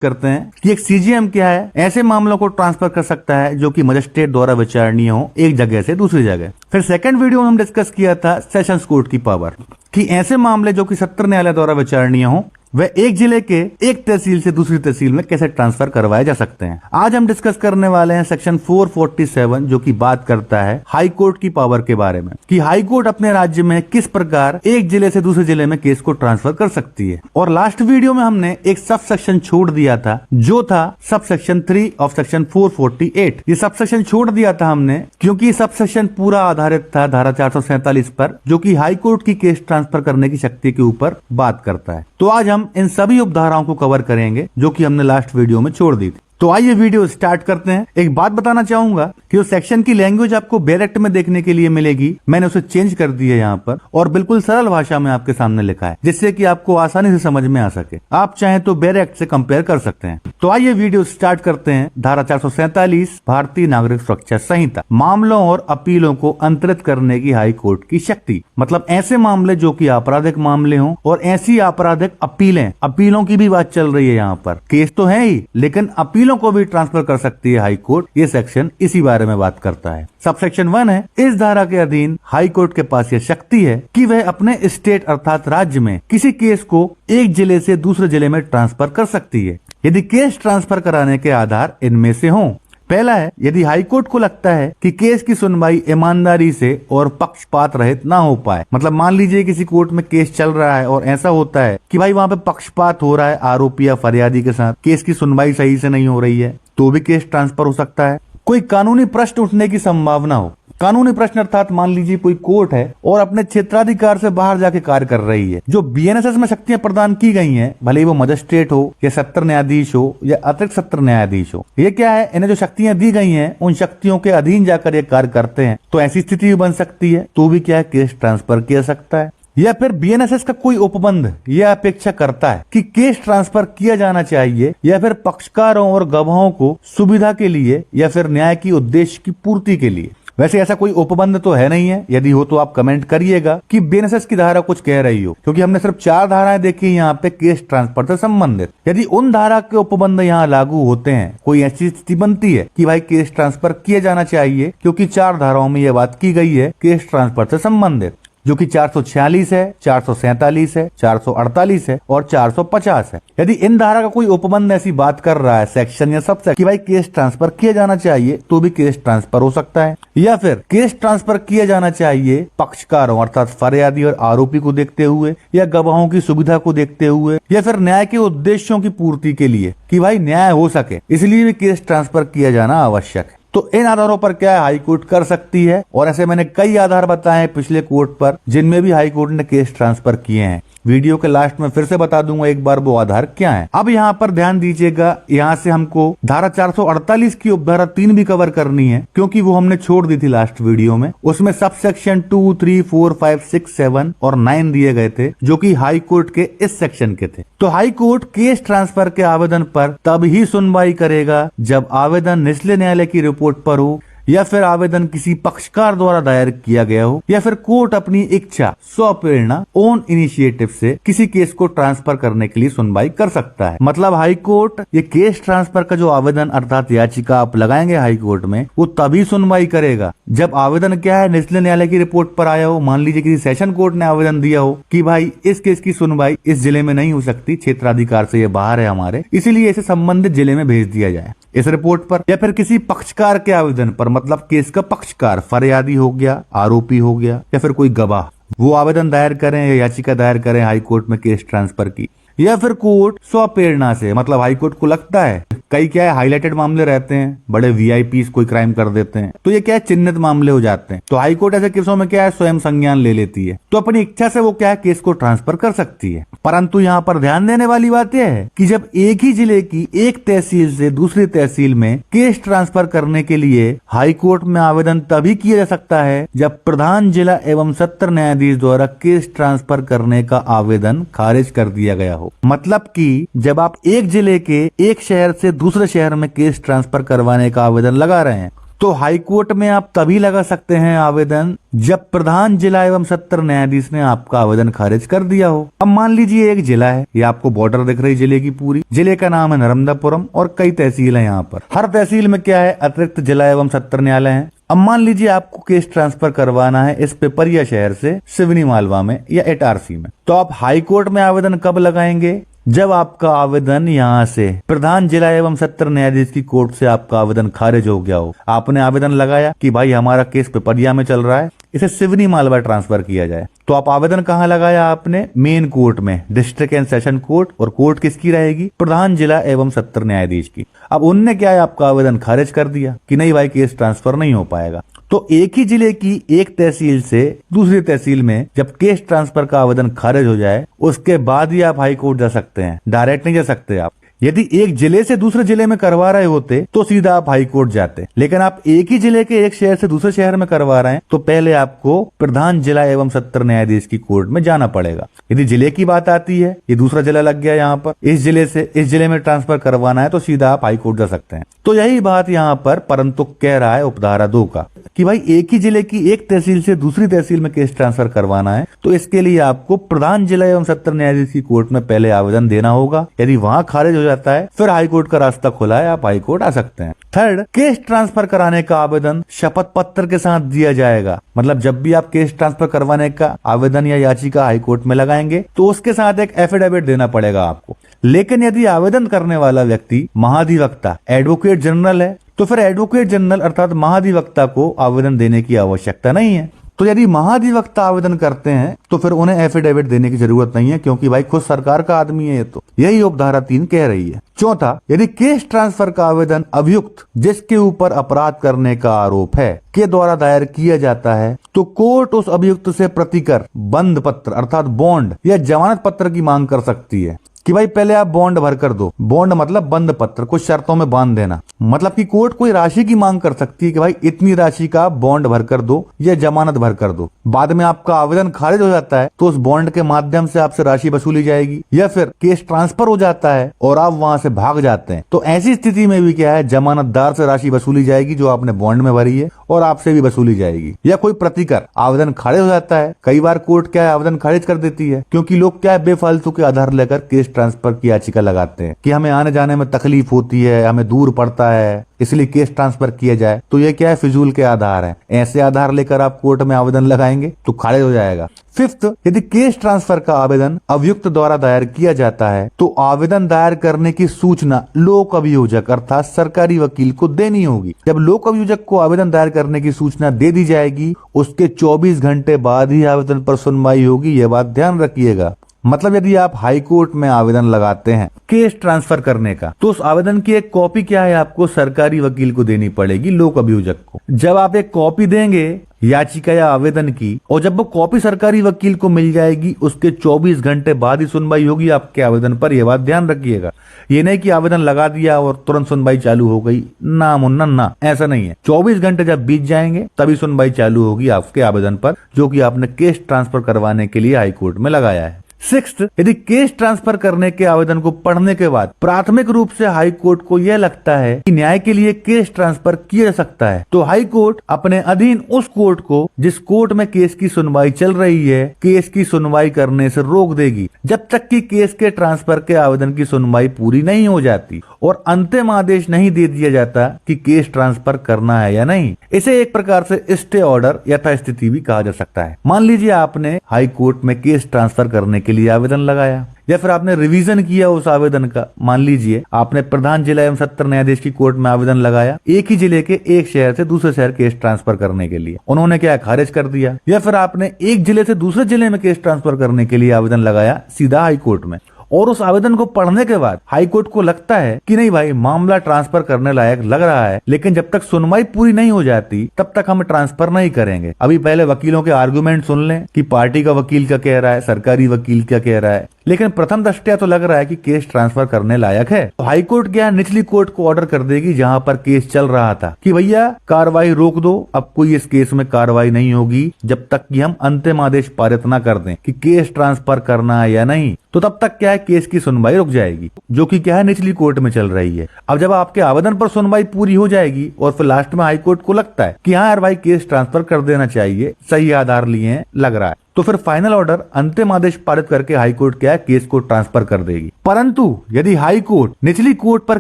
करते हैं कि एक सीजीएम क्या है। ऐसे मामलों को ट्रांसफर कर सकता है जो कि मजिस्ट्रेट द्वारा विचारणीय हो एक जगह से दूसरी जगह। फिर सेकंड वीडियो में हम डिस्कस किया था सेशंस कोर्ट की पावर, कि ऐसे मामले जो कि सत्र न्यायालय द्वारा विचारणीय हो वह एक जिले के एक तहसील से दूसरी तहसील में कैसे ट्रांसफर करवाए जा सकते हैं। आज हम डिस्कस करने वाले हैं सेक्शन 447 जो कि बात करता है हाई कोर्ट की पावर के बारे में, कि हाई कोर्ट अपने राज्य में किस प्रकार एक जिले से दूसरे जिले में केस को ट्रांसफर कर सकती है। और लास्ट वीडियो में हमने एक सब सेक्शन छोड़ दिया था जो था सब सेक्शन 3 ऑफ सेक्शन 448। ये सब सेक्शन छोड़ दिया था हमने क्योंकि सब सेक्शन पूरा आधारित था धारा 447 पर, जो कि हाई कोर्ट की केस ट्रांसफर करने की शक्ति के ऊपर बात करता है। तो आज हम इन सभी उपधाराओं को कवर करेंगे जो कि हमने लास्ट वीडियो में छोड़ दी थी। तो आइए वीडियो स्टार्ट करते हैं। एक बात बताना चाहूंगा कि जो सेक्शन की लैंग्वेज आपको डायरेक्ट में देखने के लिए मिलेगी, मैंने उसे चेंज कर दी है यहाँ पर और बिल्कुल सरल भाषा में आपके सामने लिखा है जिससे कि आपको आसानी से समझ में आ सके। आप चाहें तो डायरेक्ट से कंपेयर कर सकते हैं। तो आइए वीडियो स्टार्ट करते हैं। धारा 447 भारतीय नागरिक सुरक्षा संहिता, मामलों और अपीलों को अंतरित करने की हाई कोर्ट की शक्ति। मतलब ऐसे मामले जो कि आपराधिक मामले हों और ऐसी आपराधिक अपीलों की भी बात चल रही है यहाँ पर। केस तो है ही लेकिन अपील को भी ट्रांसफर कर सकती है हाई कोर्ट। ये सेक्शन इसी बारे में बात करता है। सब सेक्शन 1 है। इस धारा के अधीन हाई कोर्ट के पास यह शक्ति है कि वह अपने स्टेट अर्थात राज्य में किसी केस को एक जिले से दूसरे जिले में ट्रांसफर कर सकती है यदि केस ट्रांसफर कराने के आधार इनमें से हों। पहला है, यदि हाईकोर्ट को लगता है कि केस की सुनवाई ईमानदारी से और पक्षपात रहित ना हो पाए। मतलब मान लीजिए किसी कोर्ट में केस चल रहा है और ऐसा होता है कि भाई वहाँ पे पक्षपात हो रहा है आरोपी या फरियादी के साथ, केस की सुनवाई सही से नहीं हो रही है, तो भी केस ट्रांसफर हो सकता है। कोई कानूनी प्रश्न उठने की संभावना हो। कानूनी प्रश्न अर्थात मान लीजिए कोई कोर्ट है और अपने क्षेत्राधिकार से बाहर जाके कार्य कर रही है। जो बीएनएसएस में शक्तियां प्रदान की गई हैं, भले ही वो मजिस्ट्रेट हो या सत्र न्यायाधीश हो या अतिरिक्त सत्र न्यायाधीश हो, ये क्या है, इन्हें जो शक्तियां दी गई हैं उन शक्तियों के अधीन जाकर ये कार्य करते हैं। तो ऐसी स्थिति भी बन सकती है, तो भी क्या है, केस ट्रांसफर किया सकता है। या फिर बीएनएसएस का कोई उपबंध यह अपेक्षा करता है कि केस ट्रांसफर किया जाना चाहिए या फिर पक्षकारों और गवाहों को सुविधा के लिए या फिर न्याय की उद्देश्य की पूर्ति के लिए। वैसे ऐसा कोई उपबंध तो है नहीं है, यदि हो तो आप कमेंट करिएगा कि बीएनएसएस की धारा कुछ कह रही हो, क्योंकि हमने सिर्फ 4 धाराएं देखी यहाँ पे केस ट्रांसफर से संबंधित। यदि उन धारा के उपबंध यहाँ लागू होते हैं, कोई ऐसी स्थिति बनती है कि भाई केस ट्रांसफर किया जाना चाहिए, क्योंकि 4 धाराओं में यह बात की गई है केस ट्रांसफर से संबंधित, जो कि 446 है, 447 है, 448 है और 450 है। यदि इन धारा का कोई उपबंध ऐसी बात कर रहा है, सेक्शन या सब सेक्शन, कि भाई केस ट्रांसफर किया जाना चाहिए, तो भी केस ट्रांसफर हो सकता है। या फिर केस ट्रांसफर किया जाना चाहिए पक्षकारों अर्थात फरियादी और आरोपी को देखते हुए या गवाहों की सुविधा को देखते हुए या फिर न्याय के उद्देश्यों की पूर्ति के लिए, कि भाई न्याय हो सके, इसलिए भी केस ट्रांसफर किया जाना आवश्यक है। तो इन आधारों पर क्या है, हाई कोर्ट कर सकती है। और ऐसे मैंने कई आधार बताए हैं पिछले कोर्ट पर जिनमें भी हाई कोर्ट ने केस ट्रांसफर किए हैं। वीडियो के लास्ट में फिर से बता दूंगा एक बार वो आधार क्या है। अब यहाँ पर ध्यान दीजिएगा, यहाँ से हमको धारा 448 की उपधारा 3 भी कवर करनी है, क्योंकि वो हमने छोड़ दी थी लास्ट वीडियो में। उसमें सब सेक्शन 2, 3, 4, 5, 6, 7 और 9 दिए गए थे जो कि हाई कोर्ट के इस सेक्शन के थे। तो हाई कोर्ट केस ट्रांसफर के आवेदन पर तब ही सुनवाई करेगा जब आवेदन निचले न्यायालय की रिपोर्ट पर हो या फिर आवेदन किसी पक्षकार द्वारा दायर किया गया हो या फिर कोर्ट अपनी इच्छा स्वप्रेरणा ओन इनिशिएटिव से किसी केस को ट्रांसफर करने के लिए सुनवाई कर सकता है। मतलब हाई कोर्ट ये केस ट्रांसफर का जो आवेदन अर्थात याचिका आप लगाएंगे हाई कोर्ट में, वो तभी सुनवाई करेगा जब आवेदन क्या है, निचले न्यायालय की रिपोर्ट पर आया हो। मान लीजिए किसी सेशन कोर्ट ने आवेदन दिया हो कि भाई इस केस की सुनवाई इस जिले में नहीं हो सकती, क्षेत्राधिकार से ये बाहर है हमारे, इसीलिए इसे संबंधित जिले में भेज दिया जाए इस रिपोर्ट पर। या फिर किसी पक्षकार के आवेदन पर, मतलब केस का पक्षकार फरियादी हो गया, आरोपी हो गया या फिर कोई गवाह, वो आवेदन दायर करें या याचिका दायर करें हाई कोर्ट में केस ट्रांसफर की, या फिर कोर्ट स्वप्रेरणा से, मतलब हाई कोर्ट को लगता है कई क्या है हाईलाइटेड मामले रहते हैं, बड़े वीआईपीस कोई क्राइम कर देते हैं, तो ये क्या है चिन्हित मामले हो जाते हैं, तो हाई कोर्ट ऐसे केसों में क्या है स्वयं संज्ञान ले लेती है, तो अपनी इच्छा से वो क्या है केस को ट्रांसफर कर सकती है। परंतु यहाँ पर ध्यान देने वाली बात यह है कि जब एक ही जिले की एक तहसील से दूसरी तहसील में केस ट्रांसफर करने के लिए हाई कोर्ट में आवेदन तभी किया जा सकता है जब प्रधान जिला एवं सत्र न्यायाधीश द्वारा केस ट्रांसफर करने का आवेदन खारिज कर दिया गया हो। मतलब कि जब आप एक जिले के एक शहर से दूसरे शहर में केस ट्रांसफर करवाने का आवेदन लगा रहे हैं तो हाई कोर्ट में आप तभी लगा सकते हैं आवेदन जब प्रधान जिला एवं सत्र न्यायाधीश ने आपका आवेदन खारिज कर दिया हो। अब मान लीजिए एक जिला है, ये आपको बॉर्डर दिख रही जिले की पूरी, जिले का नाम है नर्मदापुरम और कई तहसील है यहाँ पर। हर तहसील में क्या है, अतिरिक्त जिला एवं सत्र न्यायालय है। अब मान लीजिए आपको केस ट्रांसफर करवाना है इस पिपरिया शहर से सिवनी मालवा में या इटारसी में, तो आप हाई कोर्ट में आवेदन कब लगाएंगे, जब आपका आवेदन यहाँ से प्रधान जिला एवं सत्र न्यायाधीश की कोर्ट से आपका आवेदन खारिज हो गया हो। आपने आवेदन लगाया कि भाई हमारा केस पिपरिया में चल रहा है, इसे सिवनी मालवा ट्रांसफर किया जाए, तो आप आवेदन कहाँ लगाया आपने, मेन कोर्ट में, डिस्ट्रिक्ट एंड सेशन कोर्ट, और कोर्ट किसकी रहेगी, प्रधान जिला एवं सत्र न्यायाधीश की। अब उनने क्या है, आपका आवेदन खारिज कर दिया कि नहीं भाई केस ट्रांसफर नहीं हो पाएगा। तो एक ही जिले की एक तहसील से दूसरी तहसील में जब केस ट्रांसफर का आवेदन खारिज हो जाए उसके बाद ही आप हाई कोर्ट जा सकते हैं, डायरेक्ट नहीं जा सकते आप। यदि एक जिले से दूसरे जिले में करवा रहे होते तो सीधा आप हाई कोर्ट जाते, लेकिन आप एक ही जिले के एक शहर से दूसरे शहर में करवा रहे हैं तो पहले आपको प्रधान जिला एवं सत्र न्यायाधीश की कोर्ट में जाना पड़ेगा। यदि जिले की बात आती है, ये दूसरा जिला लग गया यहाँ पर, इस जिले से इस जिले में ट्रांसफर करवाना है तो सीधा आप हाई कोर्ट जा सकते हैं। तो यही बात यहाँ पर परंतु कह रहा है उपधारा 2 का कि भाई एक ही जिले की एक तहसील से दूसरी तहसील में केस ट्रांसफर करवाना है तो इसके लिए आपको प्रधान जिला एवं सत्र न्यायाधीश की कोर्ट में पहले आवेदन देना होगा। यदि वहां खारिज हो जाता है फिर हाई कोर्ट का रास्ता खुला है, आप हाई कोर्ट आ सकते हैं। थर्ड, केस ट्रांसफर कराने का आवेदन शपथ पत्र के साथ दिया जाएगा। मतलब जब भी आप केस ट्रांसफर करवाने का आवेदन या याचिका हाई कोर्ट में लगाएंगे तो उसके साथ एक एफिडेविट देना पड़ेगा आपको। लेकिन यदि आवेदन करने वाला व्यक्ति महाधिवक्ता एडवोकेट जनरल है तो फिर एडवोकेट जनरल अर्थात महाधिवक्ता को आवेदन देने की आवश्यकता नहीं है। तो यदि महाधिवक्ता आवेदन करते हैं तो फिर उन्हें एफिडेविट देने की जरूरत नहीं है, क्योंकि भाई खुद सरकार का आदमी है ये, तो यही उपधारा 3 कह रही है। चौथा, यदि केस ट्रांसफर का आवेदन अभियुक्त जिसके ऊपर अपराध करने का आरोप है के द्वारा दायर किया जाता है तो कोर्ट उस अभियुक्त से प्रतिकर, बंद पत्र अर्थात बॉन्ड या जमानत पत्र की मांग कर सकती है कि भाई पहले आप बॉन्ड भर कर दो। बॉन्ड मतलब बंद पत्र, कुछ शर्तों में बांध देना। मतलब कि कोर्ट कोई राशि की मांग कर सकती है कि भाई इतनी राशि का बॉन्ड भर कर दो या जमानत भर कर दो। बाद में आपका आवेदन खारिज हो जाता है तो उस बॉन्ड के माध्यम से आपसे राशि वसूली जाएगी, या फिर केस ट्रांसफर हो जाता है और आप वहां से भाग जाते हैं तो ऐसी स्थिति में भी क्या है, जमानतदार से राशि वसूली जाएगी जो आपने बॉन्ड में भरी है और आपसे भी वसूली जाएगी। या कोई प्रतिकर, आवेदन खारिज हो जाता है, कई बार कोर्ट क्या है आवेदन खारिज कर देती है क्योंकि लोग क्या है बेफालतू के आधार लेकर केस ट्रांसफर की याचिका लगाते हैं कि हमें आने जाने में तकलीफ होती है, हमें दूर पड़ता है, इसलिए केस ट्रांसफर किया जाए। तो ये क्या है, फिजूल के आधार है। ऐसे आधार लेकर आप कोर्ट में आवेदन लगाएंगे तो खारिज हो जाएगा। फिफ्थ, यदि केस ट्रांसफर का आवेदन अभियुक्त द्वारा दायर किया जाता है तो आवेदन दायर करने की सूचना लोक अभियोजक अर्थात सरकारी वकील को देनी होगी। जब लोक अभियोजक को आवेदन दायर करने की सूचना दे दी जाएगी उसके 24 घंटे बाद ही आवेदन पर सुनवाई होगी, यह बात ध्यान रखिएगा। मतलब यदि आप हाई कोर्ट में आवेदन लगाते हैं केस ट्रांसफर करने का तो उस आवेदन की एक कॉपी क्या है आपको सरकारी वकील को देनी पड़ेगी, लोक अभियोजक को। जब आप एक कॉपी देंगे याचिका या आवेदन की और जब वो कॉपी सरकारी वकील को मिल जाएगी उसके 24 घंटे बाद ही सुनवाई होगी आपके आवेदन पर, यह बात ध्यान रखिएगा। ये नहीं कि आवेदन लगा दिया और तुरंत सुनवाई चालू हो गई, ना मुन्ना ना, ऐसा नहीं है। 24 घंटे जब बीत जाएंगे तभी सुनवाई चालू होगी आपके आवेदन पर जो कि आपने केस ट्रांसफर करवाने के लिए हाई कोर्ट में लगाया है। सिक्स्थ, यदि केस ट्रांसफर करने के आवेदन को पढ़ने के बाद प्राथमिक रूप से हाई कोर्ट को यह लगता है कि न्याय के लिए केस ट्रांसफर किया जा सकता है तो हाई कोर्ट अपने अधीन उस कोर्ट को जिस कोर्ट में केस की सुनवाई चल रही है केस की सुनवाई करने से रोक देगी जब तक कि केस के ट्रांसफर के आवेदन की सुनवाई पूरी नहीं हो जाती और अंतिम आदेश नहीं दे दिया जाता कि केस ट्रांसफर करना है या नहीं। इसे एक प्रकार से स्टे ऑर्डर यथास्थिति भी कहा जा सकता है। मान लीजिए आपने हाई कोर्ट में केस ट्रांसफर करने के लिए आवेदन लगाया या फिर आपने रिवीजन किया उस आवेदन का। मान लीजिए आपने प्रधान जिला एवं सत्र न्यायाधीश की कोर्ट में आवेदन लगाया एक ही जिले के एक शहर से दूसरे शहर केस ट्रांसफर करने के लिए, उन्होंने क्या खारिज कर दिया। या फिर आपने एक जिले से दूसरे जिले में केस ट्रांसफर करने के लिए आवेदन लगाया सीधा हाई कोर्ट में और उस आवेदन को पढ़ने के बाद हाई कोर्ट को लगता है कि नहीं भाई मामला ट्रांसफर करने लायक लग रहा है, लेकिन जब तक सुनवाई पूरी नहीं हो जाती तब तक हम ट्रांसफर नहीं करेंगे। अभी पहले वकीलों के आर्गुमेंट सुन लें कि पार्टी का वकील क्या कह रहा है, सरकारी वकील क्या कह रहा है, लेकिन प्रथम दृष्टया तो लग रहा है कि केस ट्रांसफर करने लायक है। तो हाई कोर्ट क्या निचली कोर्ट को ऑर्डर कर देगी जहां पर केस चल रहा था कि भैया कार्रवाई रोक दो, अब कोई इस केस में कार्रवाई नहीं होगी जब तक कि हम अंतिम आदेश पारित न कर दें कि केस ट्रांसफर करना है या नहीं। तो तो तब तक क्या है, केस की सुनवाई रुक जाएगी, जो कि क्या है, निचली कोर्ट में चल रही है। अब जब आपके आवेदन पर सुनवाई पूरी हो जाएगी और फिर लास्ट में हाई कोर्ट को लगता है कि हाँ यार भाई केस ट्रांसफर कर देना चाहिए, सही आधार लिए हैं, लग रहा है, तो फिर फाइनल ऑर्डर अंतिम आदेश पारित करके हाई कोर्ट क्या है, केस को ट्रांसफर कर देगी। परंतु यदि हाई कोर्ट निचली कोर्ट पर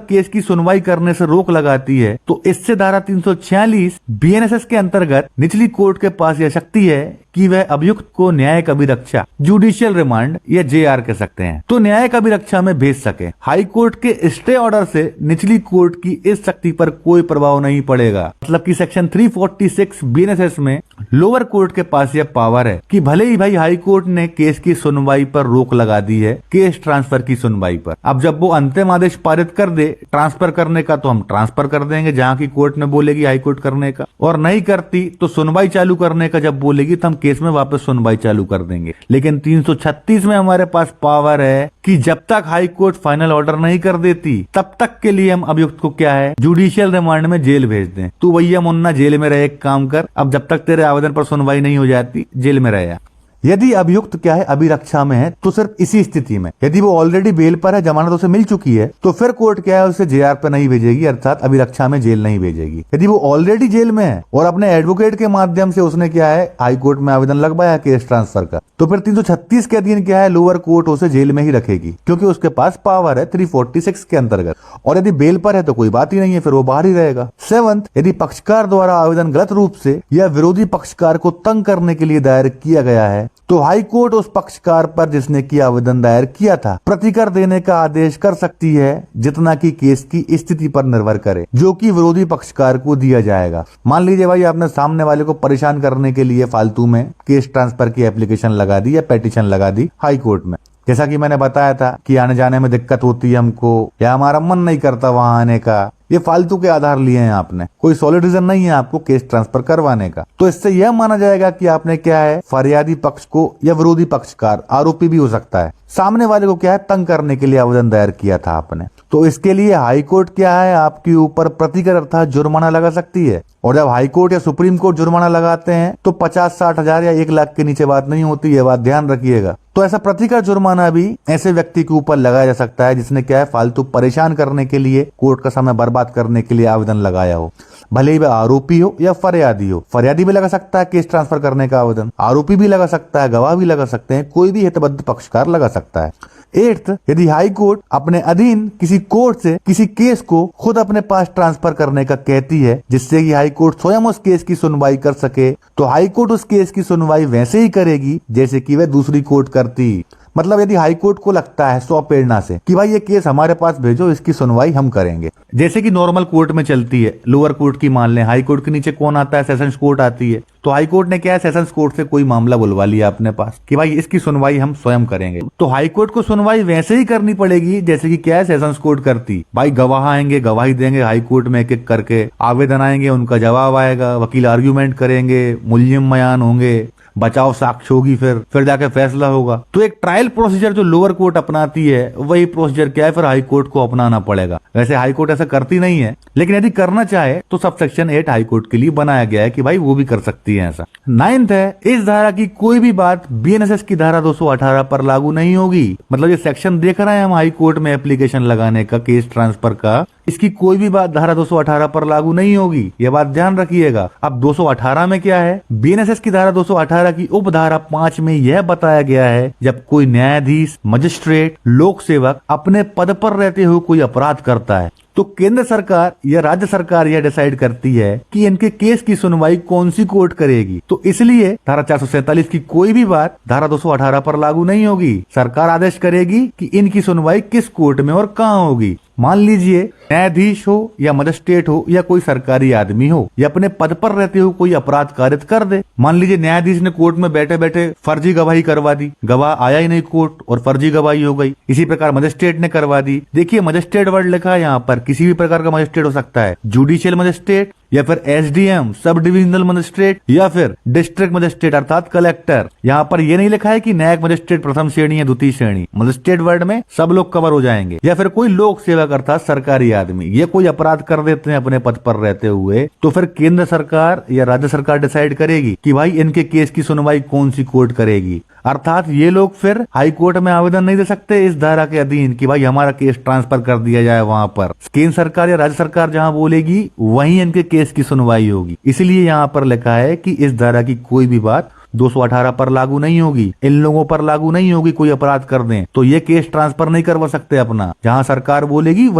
केस की सुनवाई करने से रोक लगाती है तो इससे धारा 346 बीएनएसएस के अंतर्गत निचली कोर्ट के पास यह शक्ति है कि वह अभियुक्त को न्यायिक अभिरक्षा, जुडिशियल रिमांड या जेआर कह सकते हैं, तो न्यायिक अभिरक्षा में भेज सके। हाई कोर्ट के स्टे ऑर्डर से निचली कोर्ट की इस शक्ति पर कोई प्रभाव नहीं पड़ेगा। मतलब कि सेक्शन 346 बीएनएसएस में लोअर कोर्ट के पास यह पावर है कि भले ही भाई हाई कोर्ट ने केस की सुनवाई पर रोक लगा दी है, केस ट्रांसफर की सुनवाई पर, अब जब वो अंतिम आदेश पारित कर दे ट्रांसफर करने का तो हम ट्रांसफर कर देंगे जहां की कोर्ट ने बोलेगी हाई कोर्ट करने का, और नहीं करती तो सुनवाई चालू करने का जब बोलेगी तो हम केस में वापस सुनवाई चालू कर देंगे। लेकिन 336 में हमारे पास पावर है कि जब तक हाई कोर्ट फाइनल ऑर्डर नहीं कर देती तब तक के लिए हम अभियुक्त को क्या है, जुडिशियल रिमांड में जेल भेज दें। तू भैया मुन्ना जेल में रहे, एक काम कर, अब जब तक तेरे आवेदन पर सुनवाई नहीं हो जाती जेल में रहे। यदि अभियुक्त क्या है, अभिरक्षा में है, तो सिर्फ इसी स्थिति में, यदि वो ऑलरेडी बेल पर है, जमानत उसे मिल चुकी है, तो फिर कोर्ट क्या है, उसे जेआर पे नहीं भेजेगी, अर्थात अभिरक्षा में जेल नहीं भेजेगी। यदि वो ऑलरेडी जेल में है और अपने एडवोकेट के माध्यम से उसने क्या है, हाई कोर्ट में आवेदन लगवाया केस ट्रांसफर का, तो फिर 336 के अधीन क्या है, लोअर कोर्ट उसे जेल में ही रखेगी, क्योंकि उसके पास पावर है 346 के अंतर्गत। और यदि बेल पर है तो कोई बात ही नहीं है, फिर वो बाहर ही रहेगा। 7, यदि पक्षकार द्वारा आवेदन गलत रूप से या विरोधी पक्षकार को तंग करने के लिए दायर किया गया है तो हाई कोर्ट उस पक्षकार पर जिसने की आवेदन दायर किया था प्रतिकर देने का आदेश कर सकती है, जितना कि केस की स्थिति पर निर्भर करे, जो कि विरोधी पक्षकार को दिया जाएगा। मान लीजिए भाई आपने सामने वाले को परेशान करने के लिए फालतू में केस ट्रांसफर की एप्लीकेशन लगा दी या पेटिशन लगा दी हाई कोर्ट में, जैसा कि मैंने बताया था कि आने जाने में दिक्कत होती है हमको, या हमारा मन नहीं करता वहां आने का, ये फालतू के आधार लिए हैं आपने, कोई सॉलिड रीजन नहीं है आपको केस ट्रांसफर करवाने का, तो इससे यह माना जाएगा कि आपने क्या है, फरियादी पक्ष को या विरोधी पक्षकार, आरोपी भी हो सकता है, सामने वाले को क्या है, तंग करने के लिए आवेदन दायर किया था आपने। तो इसके लिए हाई कोर्ट क्या है, आपके ऊपर प्रतिकर अर्थात जुर्माना लगा सकती है। और जब हाई कोर्ट या सुप्रीम कोर्ट जुर्माना लगाते हैं तो 50-60 हजार या 1 लाख के नीचे बात नहीं होती है, बात ध्यान रखिएगा। तो ऐसा प्रतिकर जुर्माना भी ऐसे व्यक्ति के ऊपर लगाया जा सकता है जिसने क्या है, फालतू परेशान करने के लिए, कोर्ट का समय बर्बाद करने के लिए आवेदन लगाया हो, भले ही वह आरोपी हो या फरियादी हो। फरियादी भी लगा सकता है केस ट्रांसफर करने का आवेदन, आरोपी भी लगा सकता है, गवाह भी लगा सकते हैं, कोई भी हितबद्ध पक्षकार लगा सकता है। 8, यदि हाई कोर्ट अपने अधीन किसी कोर्ट से किसी केस को खुद अपने पास ट्रांसफर करने का कहती है, जिससे कि हाई कोर्ट स्वयं उस केस की सुनवाई कर सके, तो हाई कोर्ट उस केस की सुनवाई वैसे ही करेगी जैसे कि वह दूसरी कोर्ट करती। मतलब यदि हाई कोर्ट को लगता है 100 प्रेरणा से कि भाई ये केस हमारे पास भेजो, इसकी सुनवाई हम करेंगे, जैसे कि नॉर्मल कोर्ट में चलती है, लोअर कोर्ट की मान लें, हाई कोर्ट के नीचे कौन आता है, सेशंस कोर्ट आती है, तो हाई कोर्ट ने क्या है, सेशंस कोर्ट से कोई मामला बुलवा लिया अपने पास कि भाई इसकी सुनवाई हम स्वयं करेंगे, तो हाई कोर्ट को सुनवाई वैसे ही करनी पड़ेगी जैसे कि क्या है, सेशंस कोर्ट करती। भाई गवाह आएंगे, गवाही देंगे हाई कोर्ट में एक एक करके, आवेदन आएंगे, उनका जवाब आएगा, वकील आर्ग्यूमेंट करेंगे, मुल्जिम बयान होंगे, बचाव साक्ष्य होगी, फिर जाके फैसला होगा। तो एक ट्रायल प्रोसीजर जो लोअर कोर्ट अपनाती है वही प्रोसीजर क्या है, फिर हाई कोर्ट को अपनाना पड़ेगा। वैसे हाई कोर्ट ऐसा करती नहीं है, लेकिन यदि करना चाहे तो सब सेक्शन 8 हाई कोर्ट के लिए बनाया गया है कि भाई वो भी कर सकती है ऐसा। 9th है, इस धारा की कोई भी बात बीएनएसएस की धारा 218 पर लागू नहीं होगी। मतलब ये सेक्शन देख रहे हैं हम हाई कोर्ट में एप्लीकेशन लगाने का, केस ट्रांसफर का, इसकी कोई भी बात धारा 218 पर लागू नहीं होगी, यह बात ध्यान रखिएगा। अब 218 में क्या है, बीएनएसएस की धारा 218 की उपधारा 5 में यह बताया गया है, जब कोई न्यायाधीश, मजिस्ट्रेट, लोक सेवक अपने पद पर रहते हुए कोई अपराध करता है तो केंद्र सरकार या राज्य सरकार यह डिसाइड करती है कि इनके केस की सुनवाई कौन सी कोर्ट करेगी। तो इसलिए धारा 447 की कोई भी बात धारा 218 पर लागू नहीं होगी। सरकार आदेश करेगी कि इनकी सुनवाई किस कोर्ट में और कहां होगी। मान लीजिए न्यायाधीश हो या मजिस्ट्रेट हो या कोई सरकारी आदमी हो या अपने पद पर रहते हुए कोई अपराध कारित कर दे। मान लीजिए न्यायाधीश ने कोर्ट में बैठे बैठे फर्जी गवाही करवा दी, गवाह आया ही नहीं कोर्ट और फर्जी गवाही हो गई। इसी प्रकार मजिस्ट्रेट ने करवा दी। देखिए मजिस्ट्रेट वर्ड लिखा है यहाँ पर, किसी भी प्रकार का मजिस्ट्रेट हो सकता है, जुडिशियल मजिस्ट्रेट या फिर एसडीएम, सब डिविजनल मजिस्ट्रेट, या फिर डिस्ट्रिक्ट मजिस्ट्रेट अर्थात कलेक्टर। यहाँ पर ये नहीं लिखा है कि न्यायिक मजिस्ट्रेट प्रथम श्रेणी या द्वितीय श्रेणी, मजिस्ट्रेट वर्ड में सब लोग कवर हो जाएंगे। या फिर कोई लोक सेवक अर्थात सरकारी आदमी, ये कोई अपराध कर देते हैं अपने पद पर रहते हुए, तो फिर केंद्र सरकार या राज्य सरकार डिसाइड करेगी कि भाई इनके केस की सुनवाई कौन सी कोर्ट करेगी। अर्थात ये लोग फिर हाई कोर्ट में आवेदन नहीं दे सकते इस धारा के अधीन कि भाई हमारा केस ट्रांसफर कर दिया जाए वहां पर। केंद्र सरकार या राज्य सरकार जहां बोलेगी वहीं इनके केस की सुनवाई होगी। इसलिए यहाँ पर लिखा है कि इस धारा की कोई भी बात 218 पर लागू नहीं होगी, इन लोगों पर लागू नहीं होगी। कोई अपराध कर दें तो ये केस ट्रांसफर नहीं करवा सकते अपना, जहां सरकार बोलेगी